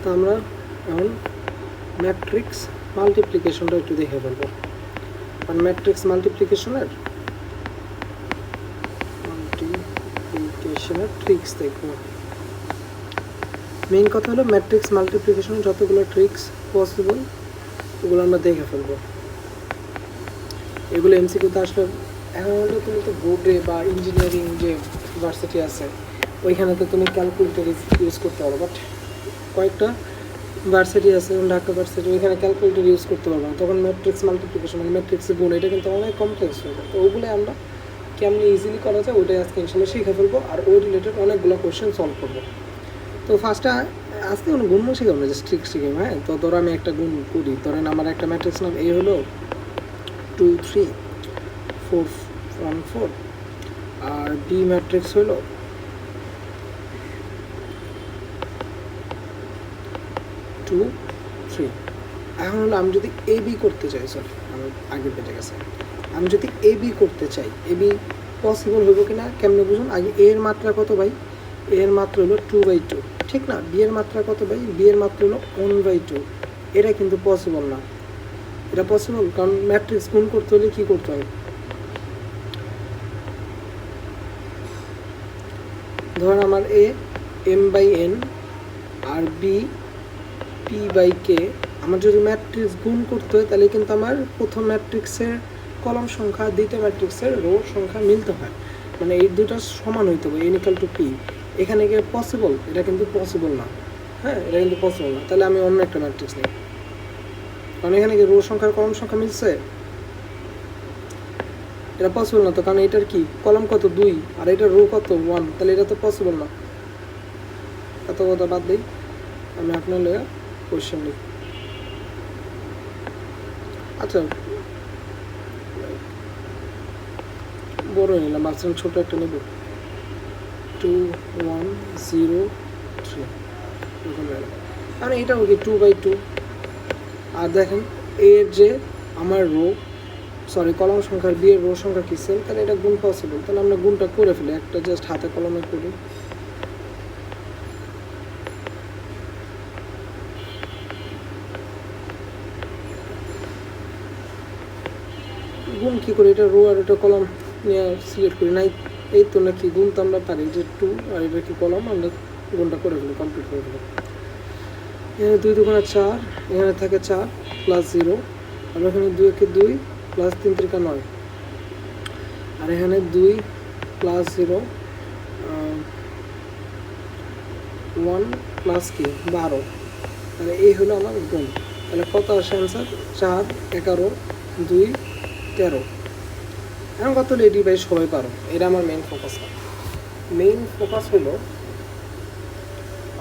তো আমরা এখন ম্যাট্রিক্স মাল্টিপ্লিকেশনটা একটু দেখে ফেলবো। আর ম্যাট্রিক্স মাল্টিপ্লিকেশনের ট্রিক্স দেখবো। মেইন কথা হলো ম্যাট্রিক্স মাল্টিপ্লিকেশনের যতগুলো ট্রিক্স পসিবল ওগুলো আমরা দেখে ফেলবো। এগুলো এমসিকিউতে আসলে এখন হলো তুমি তো বোর্ডে বা ইঞ্জিনিয়ারিং যে ভার্সিটি আছে ওইখানে তো তুমি ক্যালকুলেটর ইউজ করতে পারো, বাট কয়েকটা ভার্সিটি আছে ঢাকা ভার্সিটি ওইখানে ক্যালকুলেটর ইউজ করতে পারবো না। তখন ম্যাট্রিক্স মাল্টিপ্লিকেশন মানে ম্যাট্রিক্সের গুণ এটা কিন্তু অনেক কমপ্লেক্স হয়ে যায়। তো ওগুলো আমরা কেমনি ইজিলি করা যায় ওইটাই আজকে ইনশাল্লাহ শিখে ফেলবো, আর ওই রিলেটেড অনেকগুলো কোয়েশ্চেন সলভ করবো। তো ফার্স্টে আজকে কোনো গুণ শিখাবো না, জাস্ট ট্রিক শিখাবো। হ্যাঁ, তো ধরো আমি একটা গুণ করি, ধরেন আমার একটা ম্যাট্রিক্স নাম এই হলো 2 3 4 1 4 আর বি ম্যাট্রিক্স হলো 2 3। এখন হলো আমি যদি এ বি করতে চাই, সরি আমি আগে বেঁচে গেছে, আমি যদি এ বি করতে চাই এ বি পসিবল হইব কি না কেমনে বুঝুন। আগে এ এর মাত্রা কত ভাই, এ এর মাত্রা হলো 2/2, ঠিক না? বি এর মাত্রা কত ভাই, বি এর মাত্রা হলো 1/2। এটা কিন্তু পসিবল না। এটা পসিবল কারণ ম্যাট্রিক্স গুণ করতে হলে কী করতে হয়, ধরেন আমার এ m/n আর বি p/k। আমার যদি ম্যাট্রিক্স গুণ করতে হয় তাহলে কিন্তু আমার প্রথম ম্যাট্রিক্সের কলাম সংখ্যা দ্বিতীয় ম্যাট্রিক্সের রো সংখ্যা মিলতে হয়, মানে এই দুটো সমান হইতে হবে, n = p। এখানে কি পসিবল? এটা কিন্তু পসিবল না। হ্যাঁ, এটা কিন্তু পসিবল না। তাহলে আমি অন্য একটা ম্যাট্রিক্স নিই, কারণ এখানে কি রো সংখ্যার কলাম সংখ্যা মিলছে? এটা পসিবল না তো, কারণ এটার কি কলাম কত 2 আর এটার রো কত 1, তাহলে এটা তো পসিবল না। এত কথা বাদ দিই, আমি আপনার লেগে কোয়েশ্চেন নিই। আচ্ছা বড় নিলাম, মাঝখানে ছোট একটা নেব, 2 1 0 3 এরকম নিলাম। কারণ এটাও কি 2/2। আর দেখেন এর যে আমার রো সরি কলাম সংখ্যার বি এর রো সংখ্যা কি সেম, তাহলে এটা গুণ পসিবল। তাহলে আমরা গুণটা করে ফেলি, একটা জাস্ট হাতে কলমে করি। গুণ কী করি, এটা রো আর এটা কলম নিয়ে সিলেক্ট করি নাই, এই তো নাকি গুণ তো আমরা পারি যে 2 আর এটা কি কলম, আমরা গুণটা করে ফেলি, কমপ্লিট করে ফেলি। এখানে 2 2 4, এখানে থাকে 4 প্লাস 0, আর এখানে 2 1 2 প্লাস 3 3 9, আর এখানে 2 প্লাস 0 1 প্লাস কি 12। তাহলে এই হলো আমার গুণ। তাহলে কত আসে অ্যান্সার, 4 11 2 13। এখন কত হলো এটি ভাই সবাই পারো, এটা আমার মেইন ফোকাস না। মেইন ফোকাস হলো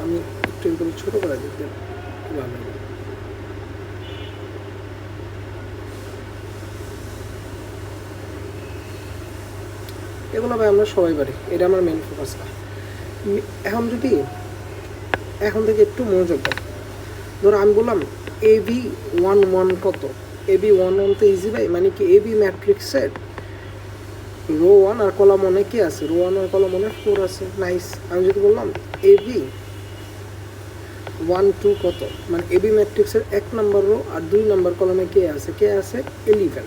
আমি একটু এগুলো ছোটো করে দিতে ভালো লাগে। এগুলো ভাই আমরা সবাই পারি, এটা আমার মেইন ফোকাস না। এখন যদি এখন থেকে একটু মনোযোগ দাও, ধরো আমি বললাম AB11 কত, AB11 তো ইজি ভাই, মানে কি AB ম্যাট্রিক্সের রো 1 আর কলাম 1 কি আছে, রো 1 আর কলাম 1 4 আছে, নাইস। আমি যদি বললাম AB12 কত, মানে AB ম্যাট্রিক্সের 1 নম্বর রো আর 2 নম্বর কলামে কে আছে 11।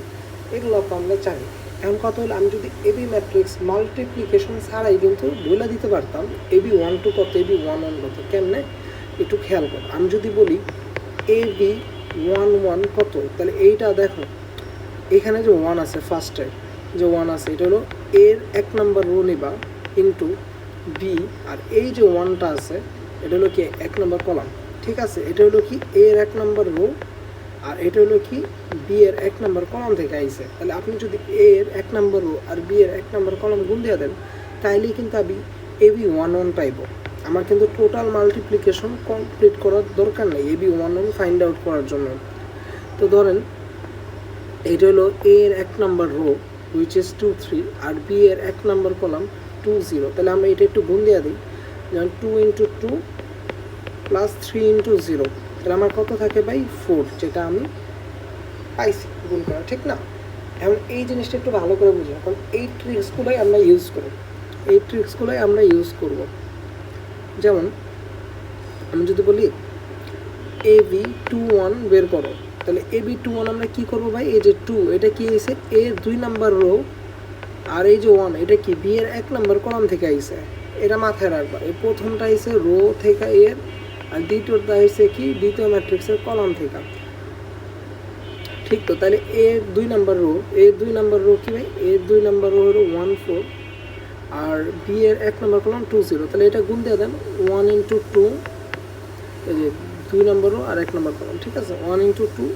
এগুলো তো আমরা জানি। এখন কথা হলো আমি যদি AB ম্যাট্রিক্স মাল্টিপ্লিকেশন ছাড়াই কিন্তু বলে দিতে পারতাম AB12 কত, AB11 কত, কেমনে একটু খেয়াল করো। আমি যদি বলি AB11 কত, তাহলে এইটা দেখো এখানে যে 1 আছে, ফার্স্টে যে 1 আছে এটা হলো এর 1 নম্বর রো নিবা ইন্টু বি, আর এই যে 1টা আছে এটা হলো কি 1 নম্বর কলাম, ঠিক আছে? এটা হলো কি এর 1 নম্বর রো আর এটা হলো কি বি এর 1 নম্বর কলাম থেকে আইছে। তাহলে আপনি যদি এ এর 1 নম্বর রো আর বি এর 1 নম্বর কলাম গুণ দিয়ে দেন তাইলেই কিন্তু আমি AB11 পাইব। আমার কিন্তু টোটাল মাল্টিপ্লিকেশন কমপ্লিট করার দরকার নেই AB11 ফাইন্ড আউট করার জন্য। তো ধরেন এটা হলো এ এর 1 নম্বর রো হুইচ ইজ 2 3 আর বি এর 1 নম্বর কলাম 2 0। তাহলে আমরা এটা একটু গুণ দিয়ে দিই, যেমন 2 × 2 প্লাস 3 × 0, তাহলে আমার কত থাকে ভাই 4, যেটা আমি পাইছি গুণ করা, ঠিক না? এখন এই জিনিসটা একটু ভালো করে বুঝি, এখন এই ট্রিক্সগুলোই আমরা ইউজ করব। যেমন আমি যদি বলি AB21 বের করো। তাহলে AB21 আমরা কি করবো ভাই, এই যে 2 এটা কি হয়েছে এ 2 নাম্বার রো, আর এই যে 1 এটা কি বি এর 1 নাম্বার কলাম থেকে আইছে, এটা মাথায় রাখবা। এই প্রথমটা আইছে রো থেকে এর, আর দ্বিতীয়টা হয়েছে কি দ্বিতীয় ম্যাট্রিক্সের কলাম থেকে। ঠিক তো, তাহলে এর 2 নাম্বার রো, এর 2 নাম্বার রো কি ভাই, এর 2 নাম্বার রো হলো 1 4, আর বি এর 1 নাম্বার কলাম 2 0। তাহলে এটা গুণ দিয়ে দেন 1 ইন্টু 2, এই যে 2 নাম্বার রো আর 1 নাম্বার কলাম, ঠিক আছে, 1 ইন্টু 2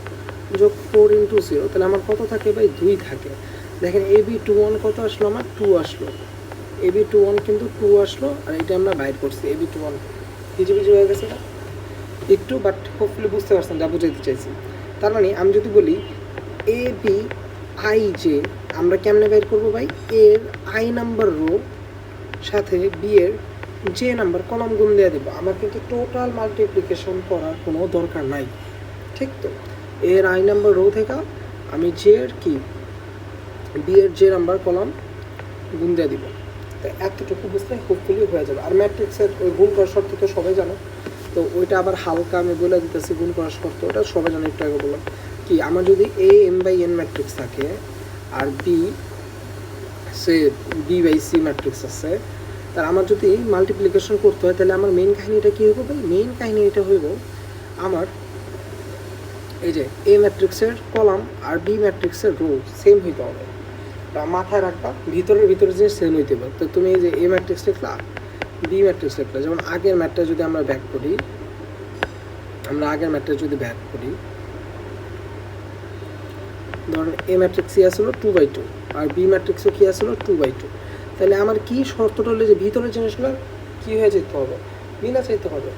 যোগ 4 ইন্টু 0, তাহলে আমার কত থাকে ভাই 2 থাকে। দেখেন AB21 কত আসলো, আমার 2 আসলো, AB21 কিন্তু 2 আসলো, আর এটা আমরা বাইর করছি AB21। কিছু কিছু হয়ে গেছে না একটু, বাট হোপফুলি বুঝতে পারছেন যা বুঝাইতে চাইছি। তার মানে আমি যদি বলি ABIJ, আমরা কেমনে বের করবো ভাই, এর আই নাম্বার রো সাথে বি এর যে নাম্বার কলাম গুণ দিয়ে দেবো। আমার কিন্তু টোটাল মাল্টিপ্লিকেশন করার কোনো দরকার নাই, ঠিক তো। এর আই নাম্বার রো থেকে আমি জে এর কি বি এর যে নাম্বার কলাম গুণ দিয়ে দিব। তো এতটুকু বুঝলে হোপফুলি হয়ে যাবে। আর ম্যাট্রিক্সের ওই গুণ করার শর্ত তো সবাই জানো, তো ওইটা আবার হালকা আমি বলে দিতেছি গুণ করার শর্ত, ওটা সবাই জানো, একটু আগে বললাম কি আমার যদি AM/N ম্যাট্রিক্স থাকে আর B/C ম্যাট্রিক্স আছে, তার আমার যদি মাল্টিপ্লিকেশন করতে হয় তাহলে আমার মেইন কাহিনীটা কী হইব ভাই, মেইন কাহিনী এটা হইব আমার এই যে A ম্যাট্রিক্সের কলাম আর B ম্যাট্রিক্সের রো সেম হইতে হবে, বা মাথায় রাখবা ভিতরে জিনিস সেম হইতে হবে। তো তুমি এই যে A ম্যাট্রিক্স লিখলা, B ম্যাট্রিক্স লিখলা, যেমন আগের ম্যাটটা যদি আমরা ব্যাক করি, ধরেন A ম্যাট্রিক্স কি আসলো 2/2, আর B ম্যাট্রিক্সও কি আসলো 2/2, তাহলে আমার কি শর্তটা হলো যে ভিতরের জিনিসগুলো কী হয়ে যেতে হবে, মিলা চাইতে হবে।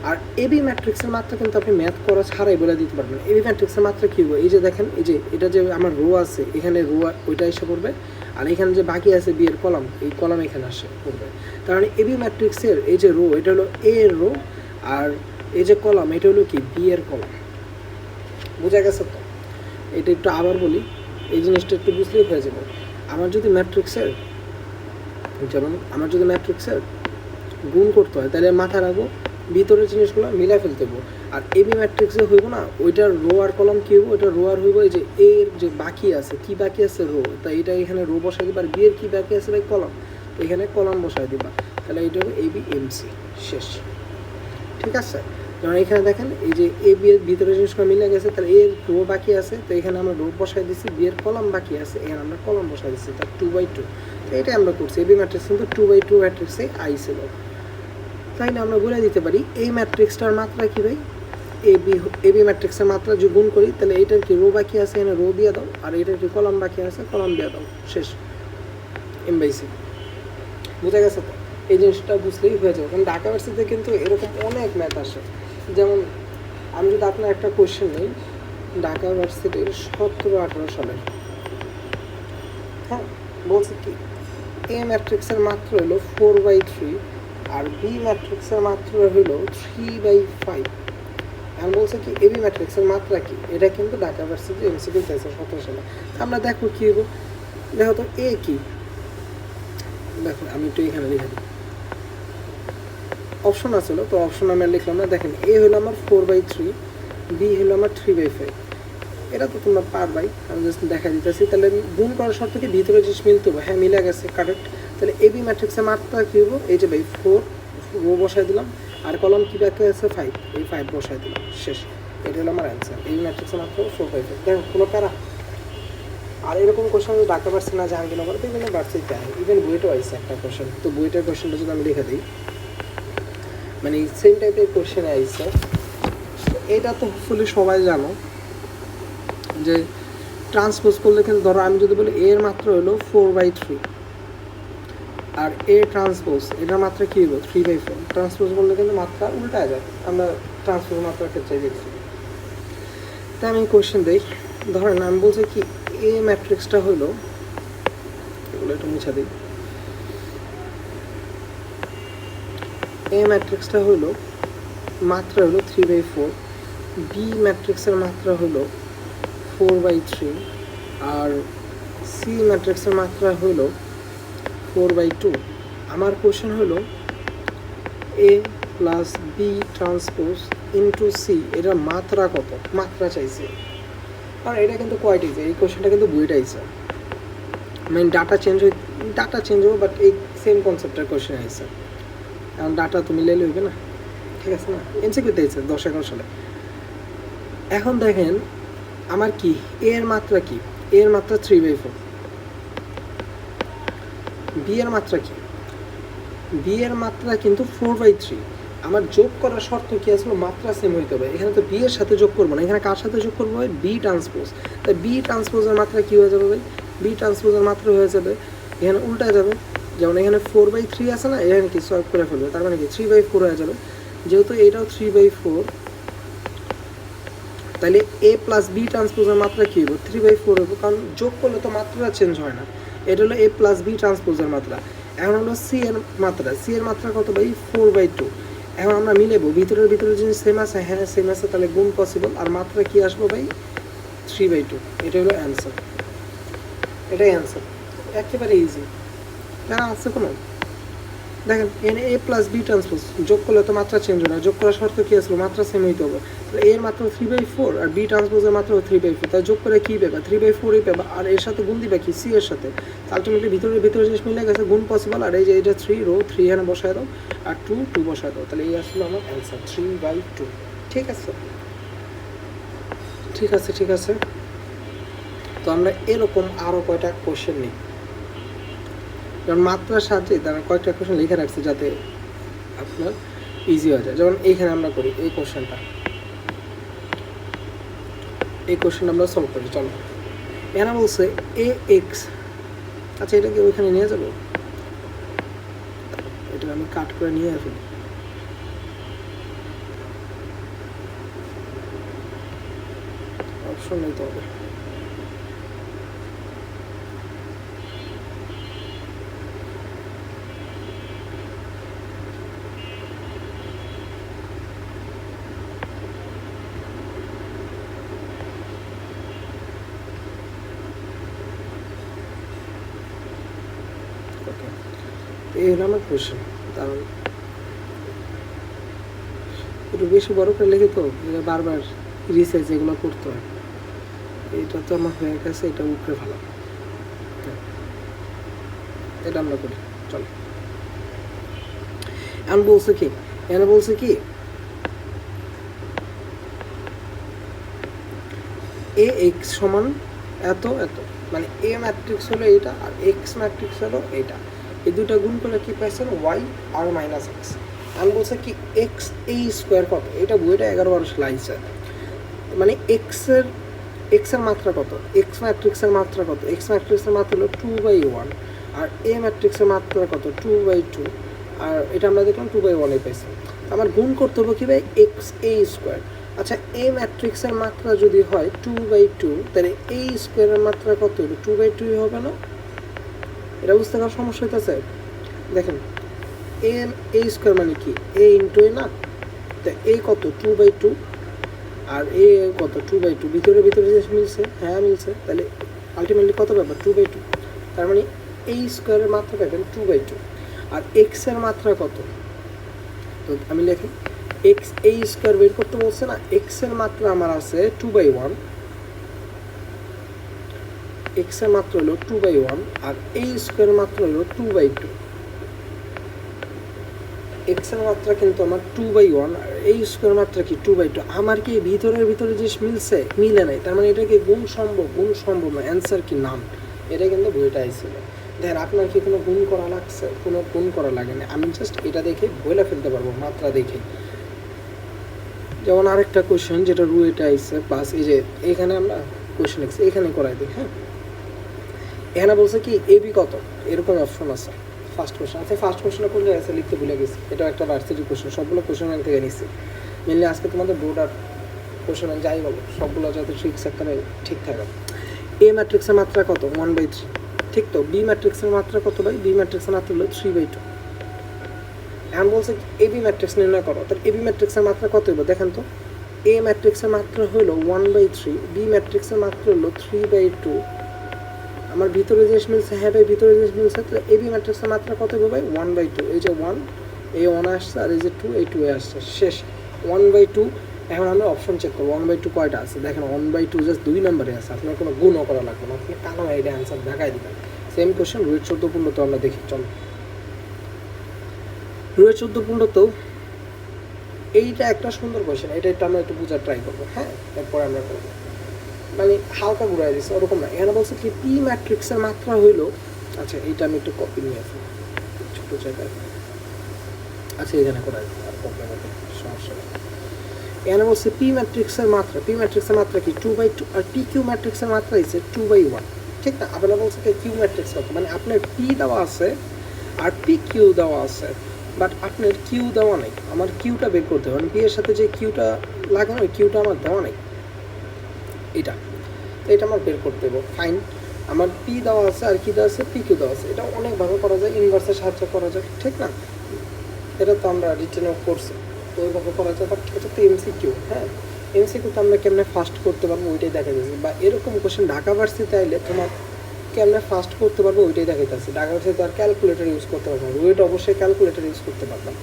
আর AB ম্যাট্রিক্সের মাত্রা কিন্তু আপনি ম্যাথ করা ছাড়াই বলে দিতে পারবেন। AB ম্যাট্রিক্সের মাত্রা কী হবে, এই যে দেখেন এই যে এটা যে আমার রো আছে, এখানে রো ওইটা এসে পড়বে, আর এখানে যে বাকি আছে বি এর কলাম, এই কলাম এখানে আসে পড়বে। তার মানে AB ম্যাট্রিক্সের এই যে রো এটা হলো A এর রো, আর এই যে কলাম এটা হলো কি বি এর কলাম। বোঝা গেছে তো? এটা একটু আবার বলি, এই জিনিসটা একটু বুঝলেই হয়ে যাবে। আমার যদি ম্যাট্রিক্সের গুণ করতে হয় তাহলে মাথা রাখবো ভিতরের জিনিসগুলো মিলাই ফেলতে হবো। আর AB ম্যাট্রিক্সে হইব না, ওইটার রো আর কলম কী হইব, ওইটা রো আর হইব এই যে A এর যে বাকি আছে, কি বাকি আছে রো, তাই এটা এখানে রো বসাই দিবা, আর B এর কি বাকি আছে ভাই কলম, এখানে কলম বসাই দিবা, তাহলে এইটা হবে ABMC শেষ, ঠিক আছে। যেমন এখানে দেখেন এই যে AB এর ভিতরে জিনিসগুলো মিলে গেছে, তাহলে এর রো বাকি আছে, তো এখানে আমরা রো বসাই দিচ্ছি, B এর কলম বাকি আছে, এখানে আমরা কলম বসাই দিচ্ছি, তার 2/2। তো এটাই আমরা করছি, AB ম্যাট্রিক্স কিন্তু 2/2 ম্যাট্রিক্সে আইছিল। তাই না আমরা বলে দিতে পারি এই ম্যাট্রিক্সটার মাত্রা কি ভাই, AB ম্যাট্রিক্সের মাত্রা যদি গুণ করি তাহলে এটার কি রো বাকি আছে, এখানে রো দিয়ে দাও, আর এটার কি কলম বাকি আছে, কলম দিয়ে দাও, শেষ M/C। বুঝা গেছে তো? এই জিনিসটা বুঝলেই হয়ে যাবে। কারণ ঢাকা ভার্সিটিতে কিন্তু এরকম অনেক ম্যাথ আসে। যেমন আমি যদি আপনার একটা কোয়েশ্চেন নিই, ঢাকা ভার্সিটির 17-18 সালের, হ্যাঁ বলছে কি A ম্যাট্রিক্সের মাত্রা হলো 4/3, আর B ম্যাট্রিক্সের মাত্রা হলো 3/5। আমি বলছি কি AB ম্যাট্রিক্সের মাত্রা কি, এটা কিন্তু ঢাকা ভার্সিটি MCকিউ চাইছে 17 সালে। আমরা দেখো কি হবো, দেখো তো A কি, দেখো আমি একটু এখানে লিখে দিই, অপশন আছিল তো অপশন আমি লিখলাম না। দেখেন A হলো আমার 4/3, B হলো আমার 3/5, এটা তো তোমরা পারবাই, আমি জাস্ট দেখা দিতেছি। তাহলে গুণ করার শর্ত কি ভিতরে জিনিস মিলতে হবে, হ্যাঁ মিলে গেছে কারেক্ট। তাহলে AB ম্যাট্রিক্সের মাত্রা কী হবো, এই যে ভাই 4 রো বসাই দিলাম, আর কলম কি বাকি আছে 5, এই 5 বসাই দিলাম, শেষ। এটা হলো আমার অ্যান্সার, AB ম্যাট্রিক্সের মাত্রা 4/5। দেখো কোনো প্যারা। আর এরকম কোশ্চেন ঢাকা ভার্সিটি না জাহাঙ্গীরনগর বিভিন্ন ভার্সিটিতে হয়, ইভেন বুয়েটও আইসে একটা কোশ্চেন। তো বুয়েটের কোশ্চেনটা যদি আমি লিখে দিই, মানে সেম টাইপের কোশ্চেন আইসে, এটা তো হোপফুলি সবাই জানো যে ট্রান্সপোজ করলে কিন্তু ধরো আমি যদি বলি এর মাত্রা হলো 4/3, আর A ট্রান্সপোজ এটার মাত্রা কী হইব 3/4, ট্রান্সপোজ করলে কিন্তু মাত্রা উল্টায় যায়, আমরা ট্রান্সপোজ মাত্রার ক্ষেত্রে দেখছি। তাই আমি কোয়েশ্চেন দিই, ধরেন আমি বলছি কি A ম্যাট্রিক্সটা হলো, এগুলো একটু মুছা দিই, A ম্যাট্রিক্সটা হলো মাত্রা হলো 3/4, B ম্যাট্রিক্সের মাত্রা হলো 4/3, আর C ম্যাট্রিক্সের মাত্রা হলো 4/2। আমার কোশ্চেন হলো A plus B transpose into C, এটার মাত্রা কত, মাত্রা চাইছে। কারণ এটা কিন্তু কোয়াইট ইজি, এই কোশ্চেনটা কিন্তু বুয়েট আইছে, মানে ডাটা চেঞ্জ হবে, বাট এই সেম কনসেপ্টের কোশ্চেন আইছে। কারণ ডাটা তুমি লেলে হইবে না, ঠিক আছে না, এমসিকিউতে আইছে 10-11 সালে। এখন দেখেন আমার কি এর মাত্রা কি, এর মাত্রা 3/4, বি এর মাত্রা কি, বি এর মাত্রা কিন্তু 4/3। আমার যোগ করার শর্ত কি আসলে মাত্রা সেম হইতে হবে। এখানে তো বি এর সাথে যোগ করবো না, এখানে কার সাথে যোগ করবো ভাই, বি ট্রান্সপোজ। তাই বি ট্রান্সপোজের মাত্রা কি হয়ে যাবে ভাই, বি ট্রান্সপোজের মাত্রা হয়ে যাবে এখানে উল্টায় যাবে, যেমন এখানে 4/3 আছে না, এখানে কি সলভ করে ফেলবে, তার মানে কি 3/4 হয়ে যাবে। যেহেতু এটাও 3/4, তাহলে এ প্লাস বি ট্রান্সপোজের মাত্রা কী হইব, 3/4 হইব, কারণ যোগ করলে তো মাত্রা চেঞ্জ হয় না। এটা হলো এ প্লাস বি ট্রান্সপোজের মাত্রা। এখন হলো সি এর মাত্রা, সি এর মাত্রা কত ভাই, 4/2। এখন আমরা মিলেবো, ভিতরে জিনিস সেম আছে, হ্যাঁ সেম আছে, তাহলে গুণ পসিবল, আর মাত্রা কি আসবো ভাই, 3/2। এটা হলো অ্যান্সার, এটাই অ্যান্সার, একেবারে ইজি। হ্যাঁ আছে কোনো, দেখেন এখানে এ প্লাস বি ট্রান্সপোজ যোগ করলে তো মাত্রা চেঞ্জ হয় না, যোগ করার শর্ত কী আসলো, মাত্রা সেম হইতে হবে। তাহলে এর মাত্র 3/4 আর বি ট্রান্সপোজের মাত্র 3/4, তাই যোগ করে কী পেবা, 3/4ই পেবা, আর এর সাথে গুণ দিবা কি, সি এর সাথে। আলটিমেটলি ভিতরে জিনিস মিলে গেছে, গুণ পসিবল। আর এই যে এটা 3 রো 3 এখানে বসায় দাও, আর 2 বসায় দাও, তাহলে এই আসলো আমার অ্যান্সার 3/2। ঠিক আছে, ঠিক আছে, ঠিক আছে। তো আমরা এরকম আরও কয়টা কোশ্চেন নিই, যেমন মাত্রার সাহায্যে তারা কয়েকটা কোশ্চেন লিখে রাখছে যাতে আপনার ইজি হয়ে যায়। যেমন এইখানে আমরা করি এই কোশ্চেনটা, এই কোশ্চেন আমরা সলভ করি। চলো, এখানে বলছে এ এক্স, আচ্ছা এটাকে ওইখানে নিয়ে যাবো, এটা আমি কাট করে নিয়ে আসি। অপশন নিতে হবে, এই হলো আমার কোশ্চেন। কারণ একটু বেশি বড় করে লিখে তো বারবার রিসার্চ এগুলো করতে হয়। এটা তো আমার হয়ে গেছে, এটা উপরে ভালো, এটা আমরা করি। চলো, এখন বলছে কি, এখানে বলছে কি এ এক্স সমান এত এত, মানে এ ম্যাট্রিক্স হলো এটা আর এক্স ম্যাট্রিক্স হলো এটা, এই দুটো গুণ করে কি পাইছেন, ওয়াই আর মাইনাস এক্স। আমি বলছে কি এক্স এই স্কোয়ার কত, এটা বইটা 11-12 লাইছে, মানে এক্সের মাত্রা কত, এক্স ম্যাট্রিক্সের মাত্রা কত, এক্স ম্যাট্রিক্সের মাত্রা হলো 2/1, আর এ ম্যাট্রিক্সের মাত্রা কত 2/2, আর এটা আমরা দেখলাম 2/1 পাইছি। আমার গুণ করতে হবে কি ভাই, এক্স এ স্কোয়ার। আচ্ছা এ ম্যাট্রিক্সের মাত্রা যদি হয় 2/2, তাহলে এই স্কোয়ারের মাত্রা কত হলো, 2/2 হবে না? এটা বুঝতে পারার সমস্যা হইতেছে। দেখেন এ স্কোয়ার মানে কি, এ ইন্টু এ না, তো এ কত 2/2, আর এ কত 2/2, ভিতরে যে মিলছে, হ্যাঁ মিলছে, তাহলে আলটিমেটলি কত ব্যাপার 2/2, তার মানে এই স্কোয়ারের মাত্রা পাবেন 2/2। আর এক্সের মাত্রা কত, তো আমি লিখি এক্স এই স্কোয়ার বের করতে বলছে না, এক্সের মাত্রা আমার আছে 2/1, এক্সের মাত্রা হলো 2/1, আর এই স্কোয়ারের মাত্রা হলো 2/2। এক্সের মাত্রা কিন্তু আমার 2/1, আর এই স্কোয়ার মাত্রা কি 2/2। আমার কি ভিতরে যে মিলছে, মিলে নাই, তার মানে এটা কি গুণ সম্ভব না, অ্যান্সার কি নাম। এটা কিন্তু বইটা আইছিল। দেখেন আপনার কি কোনো গুণ করা লাগছে, কোনো গুণ করা লাগে না, আমি জাস্ট এটা দেখে বইলা ফেলতে পারবো মাত্রা দেখে। যেমন আরেকটা কোশ্চেন যেটা রুয়েটা আইছে, প্লাস এই যে এখানে আমরা কোশ্চেন লিখছি, এখানে করাই দিই। হ্যাঁ, এখানে বলছে কি এবি কত, এরকম অপশন আছে। ফার্স্ট কোশ্চেন আছে, ফার্স্ট কোশ্চেনে কোন জায়গায় আছে লিখতে ভুলে গেছি, এটা একটা ভার্সিটি কোশ্চেন, সবগুলো কোশ্চেন ব্যাংক থেকে নিচ্ছি। মেনলি আজকে তোমাদের বোর্ড আর কোশ্চেন যাই বলো সবগুলো যাতে ট্রিক্স আকারে ঠিক থাকে। এ ম্যাট্রিক্সের মাত্রা কত, 1/3, ঠিক তো। বি ম্যাট্রিক্সের মাত্রা কত ভাই, বি ম্যাট্রিক্সের মাত্রা হলো 3/2। এখন বলছে এবি ম্যাট্রিক্স নির্ণয় করো, তাহলে এবি ম্যাট্রিক্সের মাত্রা কত হইব, দেখেন তো। এ ম্যাট্রিক্সের মাত্রা হলো 1/3, বি ম্যাট্রিক্সের মাত্রা হলো 3/2। আমার ভিতরে জিনিস মিলছে, হ্যাঁ ভাই ভিতরে জিনিস মিলছে, তাহলে এবি ম্যাট্রিক্সের মাত্রা কত হবে ভাই, 1/2। এই যে 1 এই 1 আসছে আর এই যে 2, এই 2 আসছে, শেষ 1/2। এখন আমরা অপশন চেক করবো 1/2 কয়টা আছে। দেখেন 1/2 জাস্ট 2 নম্বরে আছে, আপনার কোনো গুণও করা লাগবে না, আপনি কালো এটা অ্যান্সার দেখাই দিবেন। সেম কোয়েশ্চেন রুয়েট 14-15 তো আমরা দেখি, চলো রুয়েট 14-15 এইটা একটা সুন্দর কোয়েশ্চেন, এটা একটু আমরা একটু বোঝার ট্রাই করবো। হ্যাঁ, এরপরে আমরা করবো মানে হালকা ঘুরাই দিচ্ছে ওরকম না। এখানে বলছে কি পি ম্যাট্রিক্সের মাত্রা হইলো, আচ্ছা এইটা আমি একটু কপি নিয়ে আসি ছোটো জায়গায়, আচ্ছা এখানে করাই আর কপি সমস্যা নেই। এখানে বলছে পি ম্যাট্রিক্সের মাত্রা, পি ম্যাট্রিক্সের মাত্রা কি 2/2 আর পি কিউ ম্যাট্রিক্সের মাত্রা হচ্ছে 2/1, ঠিক না? আপনারা বলছে কি কিউ ম্যাট্রিক্স কত, মানে আপনার পি দেওয়া আছে আর পি কিউ দেওয়া আছে, বাট আপনার কিউ দেওয়া নেই। আমার কিউটা বের করতে হবে, মানে পি এর সাথে যে কিউটা লাগে না ওই কিউটা আমার দেওয়া নেই, এটা তো এটা আমার বের করতে হবে। ফাইন, আমার পি দেওয়া আছে আর কি দেওয়া আছে, পি কিউ দেওয়া আছে, এটা অনেকভাবে করা যায়, ইনভার্সের সাহায্যে করা যায়, ঠিক না? এটা তো আমরা রিটেনও করছি, তো ওইভাবে করা যায়, বাট এটা তো এমসিকিউ। হ্যাঁ, এমসিকিউ তো আমরা কেমনে ফাস্ট করতে পারবো ওইটাই দেখা যাচ্ছে, বা এরকম কোশ্চেন ঢাকা ভার্সিটিতে আইলে তোমার কেমনে ফাস্ট করতে পারবো ওইটাই দেখাইতেছে। ঢাকা ভার্সিটিতে আর ক্যালকুলেটর ইউজ করতে পারবো না, ওইটা অবশ্যই ক্যালকুলেটর ইউজ করতে পারতাম,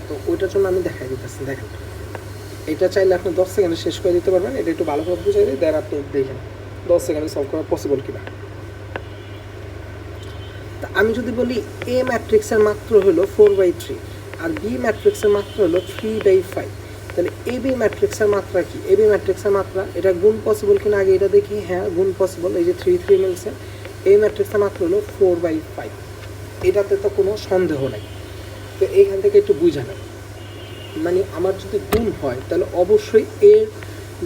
তো ওইটার জন্য আমি দেখাই দিতেছি। দেখেন এটা চাইলে আপনি 10 সেকেন্ডে শেষ করে দিতে পারবেন, এটা একটু ভালো করে বুঝাই দিই, দেন আপনি দেখেন 10 সেকেন্ডে সলভ করা পসিবল কিনা। তা আমি যদি বলি এ ম্যাট্রিক্সের মাত্র হলো 4/3 আর বি ম্যাট্রিক্সের মাত্রা হলো 3/5, তাহলে এ বি ম্যাট্রিক্সের মাত্রা কি? এ বি ম্যাট্রিক্সের মাত্রা এটা গুণ পসিবল কিনা আগে এটা দেখি। হ্যাঁ গুণ পসিবল, এই যে 3 মিলছে। এ ম্যাট্রিক্সের মাত্রা হলো 4/5, এটাতে তো কোনো সন্দেহ নেই। তো এইখান থেকে একটু বুঝে নেন, মানে আমার যদি গুণ হয় তাহলে অবশ্যই এর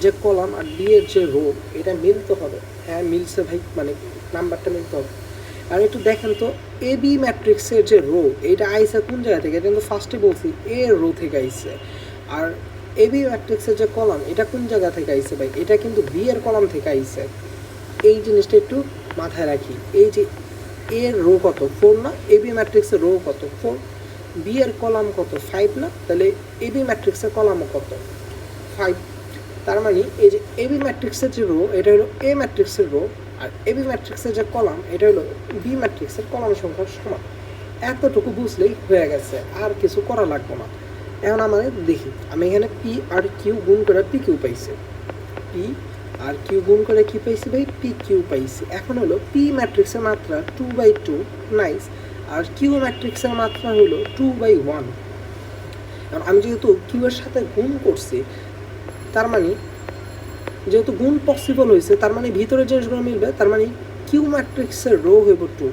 যে কলাম আর বি এর যে রো এটা মিলতে হবে। হ্যাঁ মিলছে ভাই, মানে নাম্বারটা মিলতে হবে। আর একটু দেখেন তো এ বি ম্যাট্রিক্সের যে রো এটা আইসে কোন জায়গা থেকে, এটা কিন্তু ফার্স্টে বলছি এ রো থেকে আইসে। আর এ বি ম্যাট্রিক্সের যে কলাম এটা কোন জায়গা থেকে আইসে ভাই, এটা কিন্তু বি এর কলাম থেকে আইসে। এই জিনিসটা একটু মাথায় রাখি, এই যে এর রো কত 4 না, এ বি ম্যাট্রিক্সের রো কত 4, বি এর কলাম কত 5 না, তাহলে এ বি ম্যাট্রিক্সের কলামও কত 5। তার মানে এই যে এ বি ম্যাট্রিক্সের যে রো এটা হলো এ ম্যাট্রিক্সের রো, আর এ বি ম্যাট্রিক্সের যে কলাম এটা হলো বি ম্যাট্রিক্সের কলাম সংখ্যার সমান। এতটুকু বুঝলেই হয়ে গেছে, আর কিছু করা লাগবে না। এখন আমাদের দেখি, আমি এখানে পি আর কিউ গুণ করে পি কিউ পাইছি, পি আর কিউ গুণ করে কি পাইছি ভাই, পি কিউ পাইছি। এখন হলো পি ম্যাট্রিক্সের মাত্রা 2/2, নাইস, আর কিউ ম্যাট্রিক্সের মাত্রা হলো 2/1। কারণ আমি যেহেতু কিউ এর সাথে গুণ করছি, তার মানে যেহেতু গুণ পসিবল হয়েছে, তার মানে ভিতরে জিনিসগুলো মিলবে, তার মানে কিউ ম্যাট্রিক্সের রো হইব 2।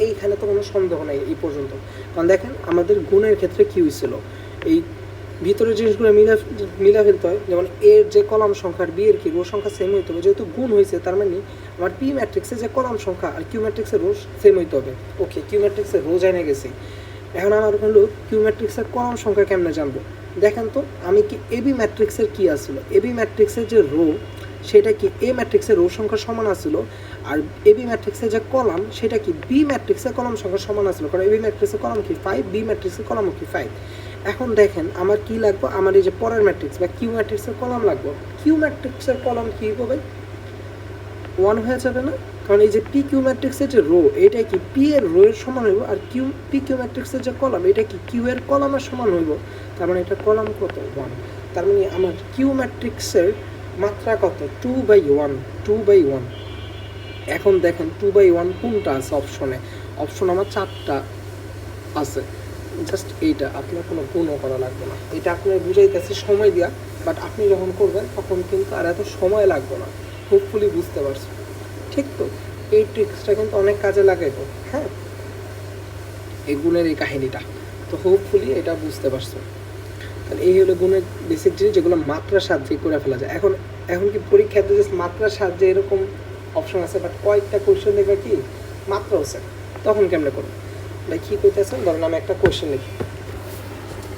এইখানে তো কোনো সন্দেহ নাই এই পর্যন্ত, কারণ দেখেন আমাদের গুণের ক্ষেত্রে কি হয়েছিল, এই ভিতরের জিনিসগুলো মিলা ফেলতে হয়, যেমন এর যে কলাম সংখ্যা আর বি এর কি রো সংখ্যা সেম হইতে হবে। যেহেতু গুণ হয়েছে তার মানে আমার পি ম্যাট্রিক্সের যে কলাম সংখ্যা আর কিউ ম্যাট্রিক্সের রো সেম হইতে হবে। ওকে, কিউ ম্যাট্রিক্সের রো জানা গেছি, এখন আমার হলো কিউ ম্যাট্রিক্সের কলাম সংখ্যা কেমনে জানবো। দেখেন তো আমি কি এ বি ম্যাট্রিক্সের কী আসলো, এ বি ম্যাট্রিক্সের যে রো সেটা কি এ ম্যাট্রিক্সের রো সংখ্যা সমান আসলো, আর এ বি ম্যাট্রিক্সের যে কলাম সেটা কি বি ম্যাট্রিক্সের কলাম সংখ্যা সমান আসলো, কারণ এ বি ম্যাট্রিক্সের কলাম কি 5, বি ম্যাট্রিক্সের কলামও কি 5। এখন দেখেন আমার কি লাগবে, আমার এই যে পরের ম্যাট্রিক্স বা কিউ ম্যাট্রিক্সের কলাম লাগবে। কিউ ম্যাট্রিক্সের কলাম কী হবে 1 হয়ে যাবে না, কারণ এই যে পি কিউ ম্যাট্রিক্সের যে রো এটা কি পি এর রো এর সমান হইব, আর পি কিউ ম্যাট্রিক্সের যে কলাম এটা কি কিউ এর কলামের সমান হইব, তার মানে এটা কলাম কত 1। তার মানে আমার কিউ ম্যাট্রিক্সের মাত্রা কত 2/1, 2/1। এখন দেখেন 2/1 কোনটা আছে অপশনে, অপশন আমার 4টা আছে, জাস্ট এইটা আপনার কোনো গুণও করা লাগবে না। এটা আপনার বুঝাইতেছে সময় দিয়া, বাট আপনি যখন করবেন তখন কিন্তু আর এত সময় লাগবে না। হোপফুলি বুঝতে পারছো, ঠিক তো? এই ট্রিক্সটা কিন্তু অনেক কাজে লাগাইতো। হ্যাঁ, এই গুণের এই কাহিনীটা তো হোপফুলি এটা বুঝতে পারছো। তাহলে এই হলো গুণের বেসিক জিনিস, যেগুলো মাত্রার সাহায্যে করে ফেলা যায়। এখন কি পরীক্ষাতে জাস্ট মাত্রার সাহায্যে এরকম অপশন আছে, বাট কয়েকটা কোয়েশ্চেন দেখবে কি মাত্রা আছে, তখন কেমনে করবো ভাই কী কইতেছেন। ধরেন আমি একটা কোয়েশ্চেন লিখি,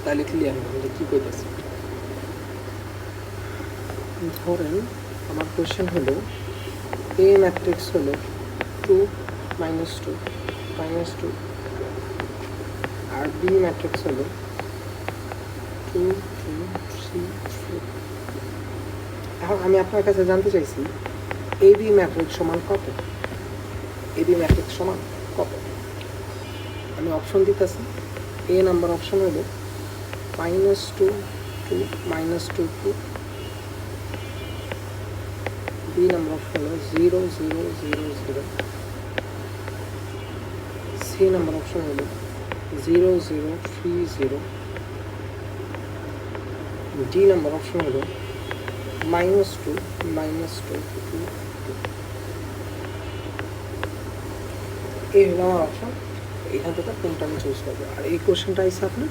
তাহলে ক্লিয়ার হবে যে কী কইতেছে। ধরেন আমার কোয়েশ্চেন হলো এ ম্যাট্রিক্স হলো 2 - 2 -2, আর বি ম্যাট্রিক্স হলো 2 2 3 4। এখন আমি আপনার কাছে জানতে চাইছি এ বি ম্যাট্রিক্স সমান কত, এ বি ম্যাট্রিক্স সমান কত। আমি অপশন দিতেছি এ নাম্বার অপশন হলো -2 2 -2 2, বি নাম্বার অপশন হলো 0 0 0 0, সি নাম্বার অপশন হলো 0 0 3 0, ডি নাম্বার অপশন হলো -2 -2 2 2। এই হলো আমার অপশন, এখান থেকে কোনটা আমি চুজ করবো। আর এই কোশ্চেনটা আছে আপনার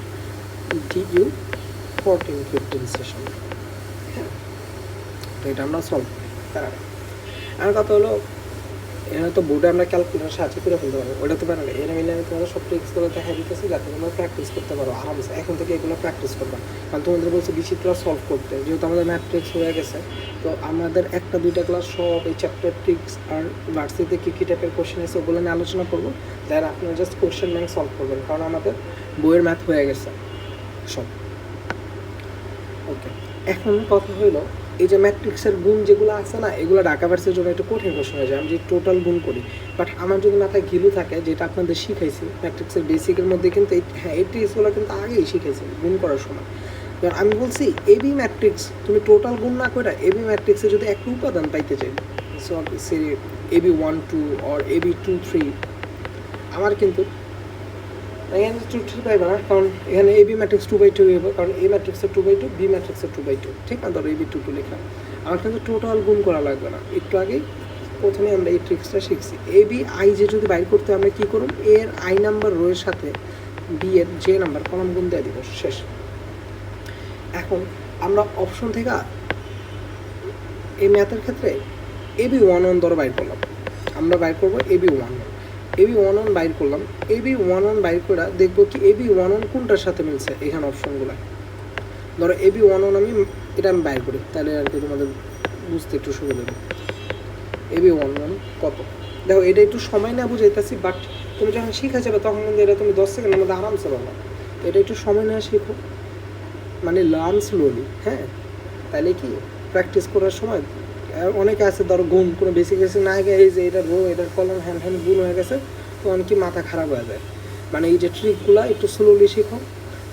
DU 14-15 সেশন। হ্যাঁ, তো এটা আমরা সলভ করি। তার আর কথা হলো এখানে তো বোর্ডে আমরা ক্যালকুলেটার সাহায্য করে ফেলতে পারবো, ওটা তো পারে না। এর মিলে আমি তোমাদের সব ট্রিক্সগুলো দেখা দিতেছি যাতে তোমরা প্র্যাকটিস করতে পারো আরামসে। এখন থেকে এগুলো প্র্যাকটিস করবা, কারণ তোমাদের বলছে বিচিত্র সলভ করতে, যেহেতু আমাদের ম্যাথ ট্রিক্স হয়ে গেছে। তো আমাদের একটা দুইটা ক্লাস সব এই চ্যাপ্টার ট্রিক্স আর ভার্সিটিতে কী কী টাইপের কোশ্চেন আছে ওগুলো নিয়ে আলোচনা করবো। দেন আপনারা জাস্ট কোশ্চেন ব্যাংক সলভ করবেন, কারণ আমাদের বইয়ের ম্যাথ হয়ে গেছে সব। ওকে, এখন কথা হইলো এই যে ম্যাট্রিক্সের গুণ যেগুলো আছে না, এগুলো ঢাকা ভার্সের জন্য একটু কঠিন কোশ্চেন হয়ে যায়। আমি যে টোটাল গুণ করি, বাট আমার যদি মাথায় ঘিলু থাকে, যেটা আপনাদের শিখাইছি ম্যাট্রিক্সের বেসিকের মধ্যে, কিন্তু এই ট্রিক্সগুলো কিন্তু আগেই শিখাইছি গুণ করার সময়। এবার আমি বলছি এবি ম্যাট্রিক্স তুমি টোটাল গুণ না করে এবি ম্যাট্রিক্সে যদি একটা উপাদান পাইতে চাই, so say AB 1 2 or AB 2 3, আমার কিন্তু এখানে 2 3 পাইবে না, কারণ এখানে এবি ম্যাট্রিক্স 2/2 হবে, কারণ এ ম্যাট্রিক্সের 2/2, বি ম্যাট্রিক্সের 2/2, ঠিক না? ধরো এবি 2 2 লিখলাম, আমার কিন্তু টোটাল গুণ করা লাগবে না। একটু আগেই প্রথমে আমরা এই ট্রিক্সটা শিখছি। এবি আই যে যদি বাইর করতে আমরা কী করব, এর আই নাম্বার রোয়ের সাথে বি এর যে নাম্বার কলম গুণ দিয়ে দিব, শেষ। এখন আমরা অপশন থেকে এই ম্যাথের ক্ষেত্রে এবি 1 1 ধরো বাইর করলাম, আমরা বাইর করবো এবি 1 1, এবি 1 1 বাইর করলাম। এবি 1 1 বাইর করে দেখবো কি এবি 1 1 কোনটার সাথে মিলছে। এখানে অপশনগুলো ধরো এবি 1 1 এটা আমি বাইর করি, তাহলে আর কি তোমাদের বুঝতে একটু সুবিধা হবে। এবি 1 1 কত, দেখো এটা একটু সময় না বুঝাইতেছি, বাট তুমি যখন শিখা যাবে তখন কিন্তু এটা তুমি 10 সেকেন্ডের মধ্যে আরামসে পাবা। এটা একটু সময় না শিখো, মানে লার্ন স্লোলি। হ্যাঁ, তাহলে কি প্র্যাকটিস করার সময় অনেকে আছে ধরো গুণ কোনো বেসিক না গিয়ে এই যে এটা রো এটার কলম হ্যান্ড হ্যান্ড গুণ হয়ে গেছে, তখন কি মাথা খারাপ হয়ে যায়। মানে এই যে ট্রিকগুলো একটু স্লোলি শিখো,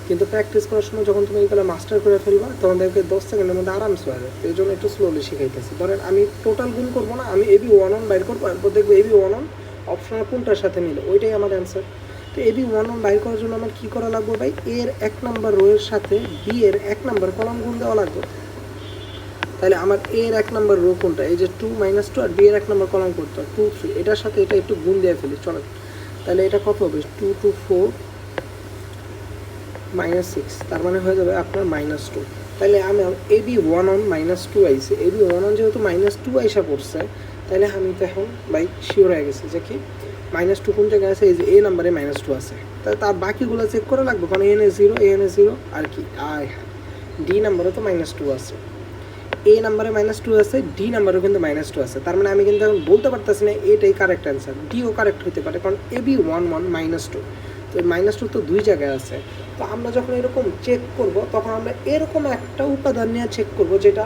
কিন্তু প্র্যাকটিস করার সময় যখন তুমি এইগুলো মাস্টার করে ফেলবা তখন দেখবে 10 সেকেন্ডের মধ্যে আরামসে হয়ে যায়। এই জন্য একটু স্লোলি শিখাইতেছি। ধরেন আমি টোটাল গুণ করবো না, আমি এবি 1 1 বাইর করবো, এরপর দেখবো এবি 1 1 অপশনাল কোনটার সাথে মিলে, ওইটাই আমার অ্যান্সার। তো এবি 1 1 বাইর করার জন্য আমার কী করা লাগবে ভাই, এর 1 নাম্বার রোয়ের সাথে বি এর 1 নাম্বার কলাম গুণ দেওয়া লাগবে। তাহলে আমার এর 1 নাম্বার রো কোনটা, এই যে 2 -2, আর বি এর 1 নাম্বার কলাম করতে 2 3, এটার সাথে এটা একটু গুণ দিয়ে ফেলি, চলো। তাহলে এটা কত হবে, 2 2 4 -6, তার মানে হয়ে যাবে আপনার -2। তাহলে আমি এবি 1 1 -2 আইসে, এবি 1 1 যেহেতু -2 আইসা পড়ছে, তাহলে আমি তো এখন ভাই শিওর হয়ে গেছি যে কি -2 কোন জায়গায় আছে, এই যে এ নাম্বারে -2 আছে। তাহলে তার বাকিগুলো চেক করা লাগবে, কারণ এন এ 0 আর কি আয় হ্যাঁ, ডি নাম্বারে তো -2 আছে, এ নাম্বারে -2 আছে, ডি নাম্বারেও কিন্তু -2 আছে। তার মানে আমি কিন্তু এখন বলতে পারতেছি না এটাই কারেক্ট অ্যান্সার, ডিও কারেক্ট হতে পারে, কারণ এবি 1 1 -2, তো -2 তো দুই জায়গায় আছে। তো আমরা যখন এরকম চেক করব তখন আমরা এরকম একটা উপাদান নিয়ে চেক করব যেটা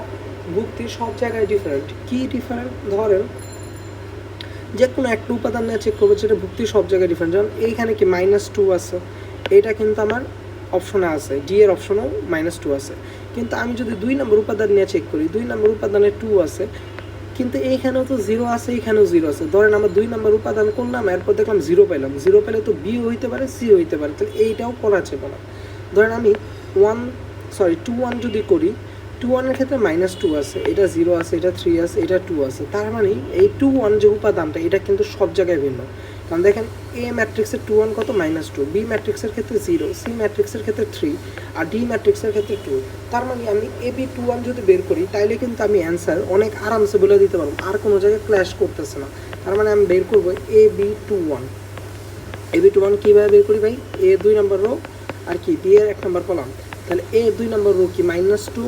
ভুক্তি সব জায়গায় ডিফারেন্ট। কি ডিফারেন্ট, ধরেন যে কোনো একটা উপাদান নিয়ে চেক করবো যেটা ভুক্তি সব জায়গায় ডিফারেন্ট। যেমন এইখানে কি -2 আছে, এটা কিন্তু আমার অপশনে আছে, ডি এর অপশনেও -2 আছে। কিন্তু আমি যদি 2 নম্বর উপাদান নিয়ে চেক করি, 2 নম্বর উপাদানে 2 আছে, কিন্তু এইখানেও তো 0 আছে, এইখানেও 0 আছে। ধরেন আমরা 2 নম্বর উপাদান করলাম, এরপর দেখলাম 0 পেলাম, 0 পেলে তো বি হইতে পারে, সি হইতে পারে, তাহলে এইটাও করা যাবে না। ধরেন আমি 2 1 যদি করি, 2 1 এর ক্ষেত্রে -2 আছে, এটা 0 আছে, এটা 3 আছে, এটা 2 আছে। তার মানে এই 2 1 যে উপাদানটা, এটা কিন্তু সব জায়গায় ভিন্ন। কারণ দেখেন এ ম্যাট্রিক্সের 2 1 কত, -2, বি ম্যাট্রিক্সের ক্ষেত্রে 0, সি ম্যাট্রিক্সের ক্ষেত্রে 3, আর ডি ম্যাট্রিক্সের ক্ষেত্রে 2। তার মানে আমি এবি 2 1 যদি বের করি, তাইলে কিন্তু আমি অ্যান্সার অনেক আরামসে বলে দিতে পারবো, আর কোনো জায়গায় ক্ল্যাশ করতেছে না। তার মানে আমি বের করবো এবি 2 1। এবি 2 1 কীভাবে বের করি ভাই, এ 2 নম্বর রো আর কি বি এর 1 নম্বর কলাম, তাহলে এ 2 নম্বর রো কি -2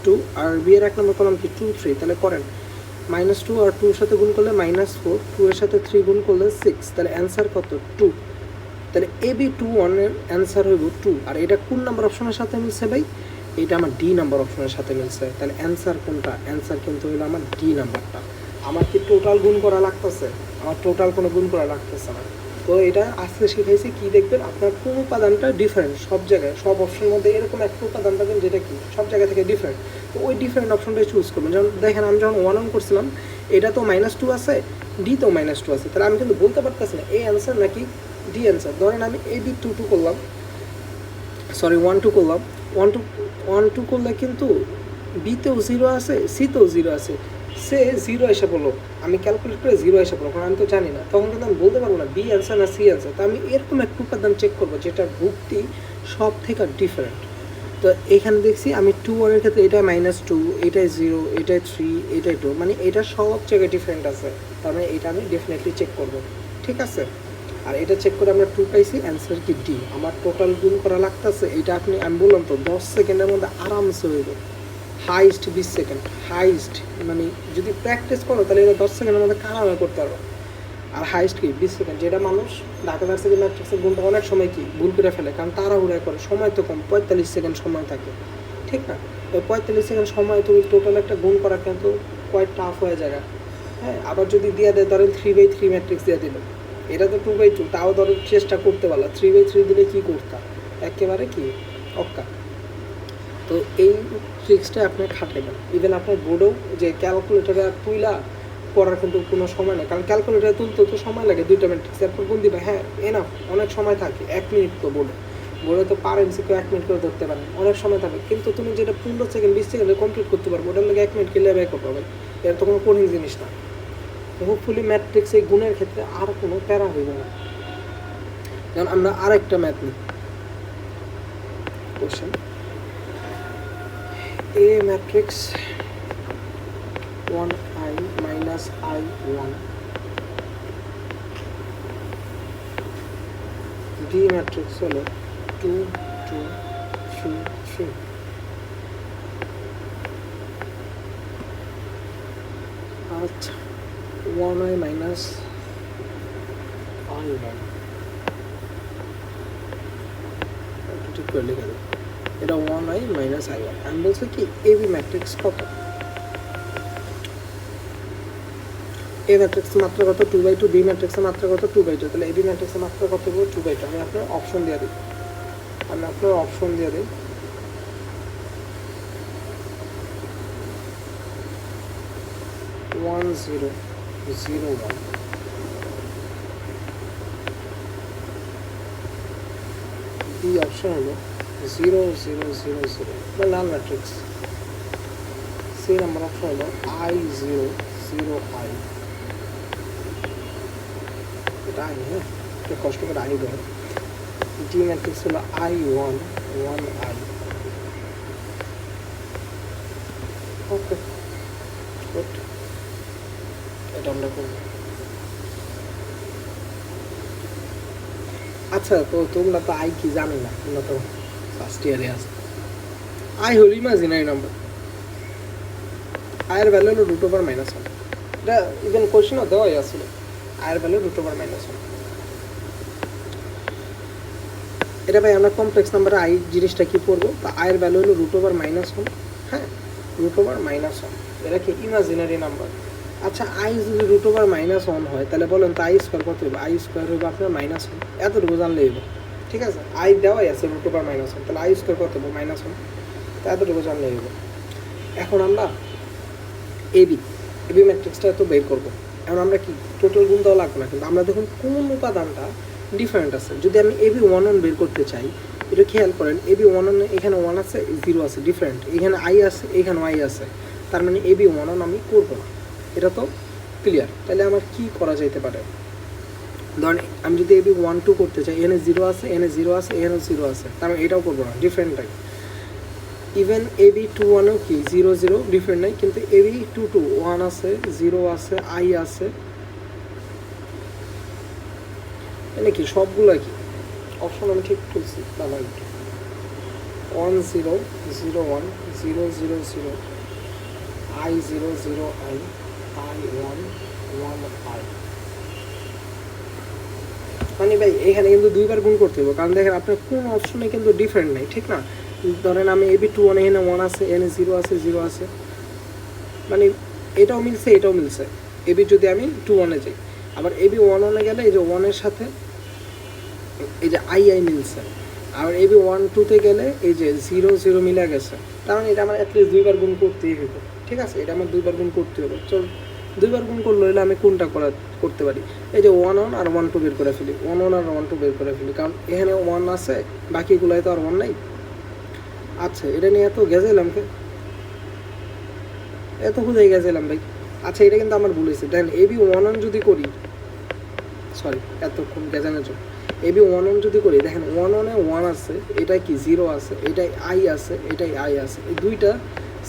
2, আর বি এর 1 নম্বর কলাম কি 2 3, তাহলে করেন -2 আর 2 এর সাথে গুণ করলে -4, 2 এর সাথে 3 গুণ করলে 6, তাহলে অ্যান্সার কত 2। তাহলে এবি 2 1 এর অ্যান্সার হইব 2। আর এটা কোন নাম্বার অপশনের সাথে মিলছে ভাই, এটা আমার ডি নাম্বার অপশনের সাথে মিলছে। তাহলে অ্যান্সার কোনটা, অ্যান্সার কিন্তু হইলো আমার ডি নাম্বারটা। আমার কি টোটাল গুণ করা লাগতেছে, আমার টোটাল কোনো গুণ করা লাগতেছে না। তো এটা আজকে শিখাইছি কি দেখবেন আপনার কোন উপাদানটা ডিফারেন্ট সব জায়গায়, সব অপশনের মধ্যে এরকম একটা উপাদান পাবেন যেটা কি সব জায়গা থেকে ডিফারেন্ট। তো ওই ডিফারেন্ট অপশনটাই চুজ করবেন। যেমন দেখেন আমি যখন 1 অন করছিলাম এটা তো -2 আছে, ডি তো -2 আছে, তাহলে আমি কিন্তু বলতে পারতেছি না এ অ্যান্সার নাকি ডি অ্যান্সার। ধরেন আমি এ বি 2 করলাম, সরি 1 2 করলাম, 1 2 করলে কিন্তু বিতেও 0 আছে, সিতেও 0 আছে, সে 0 এসে পড়লো, আমি ক্যালকুলেট করে 0 এসে পড়লো, কারণ আমি তো জানি না, তখন কিন্তু আমি বলতে পারবো না বি অ্যান্সার না সি অ্যান্সার। তো আমি এরকম একটা উপাদান চেক করবো যেটা গ্রুপটি সব থেকে ডিফারেন্ট। তো এখানে দেখছি আমি 2 1 এর ক্ষেত্রে এটা -2, এটাই 0, এটাই 3, এটাই 2, মানে এটা সব জায়গায় ডিফারেন্ট আছে, তার মানে এটা আমি ডেফিনেটলি চেক করবো, ঠিক আছে। আর এটা চেক করে আমরা 2 পাইছি, অ্যান্সার কি ডি। আমার টোটাল গুণ করা লাগতেছে এটা আপনি, আমি বললাম তো 10 সেকেন্ডের মধ্যে আরামসে হইব, হাইস্ট 20 সেকেন্ড, হাইস্ট মানে যদি প্র্যাকটিস করো তাহলে এটা 10 সেকেন্ডের মধ্যে কারামে করতে পারবো। আর হাইস্ট কি 20 সেকেন্ড, যেটা মানুষ ঢাকা ভার্সিটি ম্যাট্রিক্সের গুণটা অনেক সময় কি ভুল করে ফেলে, কারণ তাড়াহুড়া করে, সময় তো কম, 45 সেকেন্ড সময় থাকে, ঠিক না। ওই 45 সেকেন্ড সময় তুমি টোটাল একটা গুণ করা কিন্তু কোয়াইট টাফ হয়ে যায়। হ্যাঁ, আবার যদি দিয়ে দেয় ধরেন 3/3 ম্যাট্রিক্স দিয়ে দিল, এটা তো 2/2, তাও ধরো চেষ্টা করতে পারলো, 3/3 দিলে কী করতাম, একেবারে কি অক্কা। তো এই ট্রিক্সটা আপনি খাটাবেন, ইভেন আপনার বোর্ডেও যে ক্যালকুলেটারে তুইলা করার কিন্তু কোনো সময় নেই, কারণ ক্যালকুলেটারে তুলতে তো সময় লাগে 2টা ম্যাট্রিক্স, এরপর গুণ দিবে, হ্যাঁ এনাফ, অনেক সময় থাকে, 1 মিনিট তো বোর্ডে তো পার এমসিকিউ 1 মিনিট করে ধরতে পারেন, অনেক সময় থাকে, কিন্তু তুমি যেটা 15 সেকেন্ড 20 সেকেন্ডে কমপ্লিট করতে পারবো ওটার লাগে 1 মিনিট কিনলে ব্যয় করতে হবে, এর তো কোনো কঠিন জিনিস না। হোপফুলি ম্যাট্রিক্স এই গুণের ক্ষেত্রে আর কোনো প্যারা হইব না। যেমন আমরা আরেকটা ম্যাথ নিই, question A matrix 1i minus i1, B matrix হলো 2 2 3 3। আচ্ছা 1i minus i1 ঠিক করে লিখে দেবো, এটা 1i minus i1। আমি বলছি কি এবি ম্যাট্রিক্স কত, এ ম্যাট্রিক্সের মাত্রা কত 2/2, বি ম্যাট্রিক্সের মাত্রা কত 2/2, তাহলে এবি ম্যাট্রিক্সের মাত্রা কত হবে 2/2। আমি আপনার অপশন দিয়ে দিই, 1 0 0 1, বি অপশন হলো 0 0 0 0 বা লাল ম্যাট্রিক্স, সি নাম্বার অপশন হলো i0 0 i, এটা আই, হ্যাঁ একটু কষ্ট করে আই দেয়। ডি ম্যাট্রিক্স হলো i1 1 i। ওকে গুড, এটা আমরা করব। আচ্ছা তো তোমরা তো আই কি জানো না, তোমরা তো ফার্স্ট ইয়ারে আছো। আই হলো ইমাজিনারি নাম্বার, আয়ের ভ্যালু হলো √1, এটা ইভেন কোশ্চেনও দেওয়াই আসলে, আয়ের ভ্যালু √1। এটা ভাই আমরা কমপ্লেক্স নাম্বারে আই জিনিসটা কি পড়বো, তা আয়ের ভ্যালু হলো √1, হ্যাঁ √1, এটা কি ইমাজিনারি নাম্বার। আচ্ছা আই যদি √1 হয় তাহলে বলেন তো আই স্কোয়ার কত হবে, আই স্কোয়ার হবে আপনার -1, এতটুকু জানলেই হবে, ঠিক আছে। আই দেওয়াই আছে √1, তাহলে আই স্কোয়ার কত হবে -1, তো এতটুকু জানলেই হবে। এখন আমরা এবি ম্যাট্রিক্সটা তো বের করবো। এখন আমরা কি টোটাল গুণ দেওয়া লাগবে না, কিন্তু আমরা দেখুন কোন উপাদানটা ডিফারেন্ট আছে। যদি আমি এবি 1 1 বের করতে চাই, এটা খেয়াল করেন এবি 1 1 এখানে 1 আছে 0 আছে ডিফারেন্ট, এখানে আই আছে এখানে আই আছে, তার মানে এবি 1 1 আমি করবো না, এটা তো ক্লিয়ার। তাহলে আমার কি করা যেতে পারে, ধরেন আমি যদি এবি 1 2 করতে চাই, এখানে 0 আছে এখানে 0 আছে এখানেও 0 আছে, তার মানে এটাও করবো না, ডিফারেন্টটাই। ইভেন এবি 2 1ও কি 0 0 ডিফারেন্ট নাই, কিন্তু এবি 2 2 1 আছে 0 আছে আই আছে, মানে কি সবগুলো কি অপশন আমি ঠিক খুলছি, তাহলে 1 0 0 1 0 0 0 I 0 0 I 1 1 I, মানে ভাই এখানে কিন্তু দুইবার গুণ করতে হবে, কারণ দেখেন আপনার কোন অপশনে কিন্তু ডিফারেন্ট নাই, ঠিক না। ধরেন আমি এবি 2 1 এখানে 1 আছে এখানে 0 আছে 0 আছে, মানে এটাও মিলছে এটাও মিলছে। এবি যদি আমি 2 1 যাই, আবার এবি 1 1 গেলে এই যে 1 এর সাথে এই যে আই আই মিলছে, আর এবি 1-2-তে গেলে এই যে 0-0 মিলে গেছে, তার মানে এটা আমার অ্যাটলিস্ট 2বার গুণ করতেই হবে। ঠিক আছে, এটা আমার 2বার গুণ করতে হবে। চল 2বার গুণ করলে হলে আমি কোনটা করতে পারি, এই যে 1-1 আর 1-2 বের করে ফেলি, 1-1 আর 1-2 বের করে ফেলি, কারণ এখানে 1 আছে, বাকিগুলোয় তো আর 1 নাই। আচ্ছা, এটা নিয়ে এত গেছিলাম এত খুঁজে গেছিলাম ভাই। আচ্ছা, এটা কিন্তু আমার ভুল হয়েছে। দেন এবি 1-1 যদি করি, সরি এতক্ষণ গেজানোর জন্য, এবি 1-1 যদি করি, দেখেন 1-1-এ 1 আছে, এটা কি 0 আছে, এটাই আই আছে, এটাই আই আছে, এই দুইটা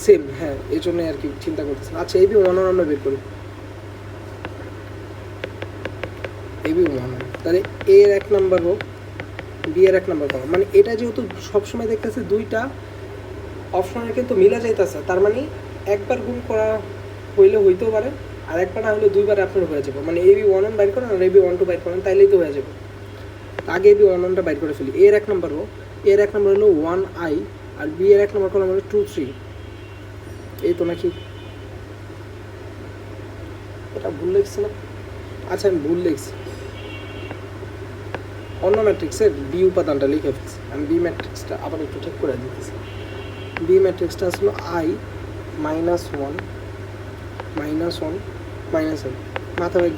সেম। হ্যাঁ, এই জন্য আর কি চিন্তা করতেছি। আচ্ছা, এবি 1-1 আমরা বের করি, এবি 1-1, তাহলে এ এর 1 নাম্বার হোক, বি এর 1 নাম্বার পাবো, মানে এটা যেহেতু সবসময় দেখতেছে দুইটা অপশনের কিন্তু মিলা যাইতেছে, তার মানে একবার গুণ করা হইলে হইতেও পারে, আর একবার না হলে 2বার আপনার হয়ে যাবে। মানে এবি 1-1 বাইর করেন আর এবি 1-2 বাইর করেন, তাইলেই তো হয়ে যাবে। আগে এবি 1-1টা বাইর করে ফেলি। এর 1 নাম্বার হোক, এর 1 নাম্বার হলো 1i, আর বি এর 1 নাম্বার কলম হলো 2-3। এই তো নাকি, এটা ভুল লিখছি না? আচ্ছা, আমি ভুল লিখছি, অন্য ম্যাট্রিক্সের বি উপাদানটা লিখে ফেলছি। আমি বি ম্যাট্রিক্সটা আবার একটু ঠিক করে দিতেছি। বি ম্যাট্রিক্সটা আসলো i -1 -1 -1। মাথা ভাই